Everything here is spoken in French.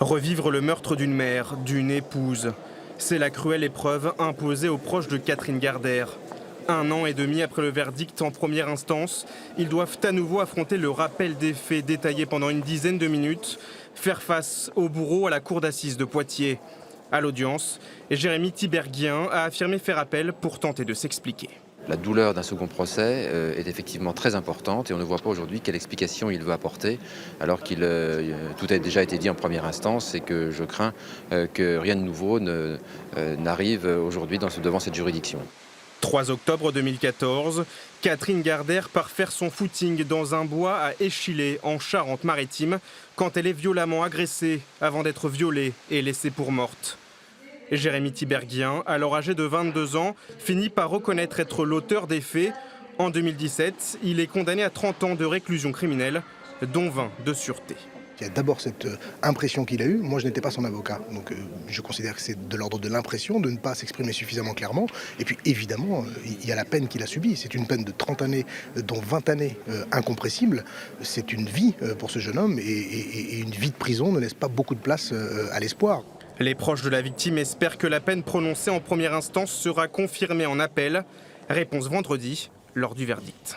Revivre le meurtre d'une mère, d'une épouse. C'est la cruelle épreuve imposée aux proches de Catherine Gardère. 1 an et demi après le verdict en première instance, ils doivent à nouveau affronter le rappel des faits détaillés pendant une dizaine de minutes, faire face au bourreau à la cour d'assises de Poitiers. À l'audience, Jérémy Tiberghien a affirmé faire appel pour tenter de s'expliquer. La douleur d'un second procès est effectivement très importante et on ne voit pas aujourd'hui quelle explication il veut apporter alors qu'il tout a déjà été dit en première instance et que je crains que rien de nouveau n'arrive aujourd'hui devant cette juridiction. 3 octobre 2014, Catherine Gardère part faire son footing dans un bois à Échillé, en Charente-Maritime, quand elle est violemment agressée avant d'être violée et laissée pour morte. Jérémy Tiberghien, alors âgé de 22 ans, finit par reconnaître être l'auteur des faits. En 2017, il est condamné à 30 ans de réclusion criminelle, dont 20 de sûreté. Il y a d'abord cette impression qu'il a eue. Moi, je n'étais pas son avocat. Donc, je considère que c'est de l'ordre de l'impression, de ne pas s'exprimer suffisamment clairement. Et puis, évidemment, il y a la peine qu'il a subie. C'est une peine de 30 années, dont 20 années incompressibles. C'est une vie pour ce jeune homme. Et une vie de prison ne laisse pas beaucoup de place à l'espoir. Les proches de la victime espèrent que la peine prononcée en première instance sera confirmée en appel. Réponse vendredi, lors du verdict.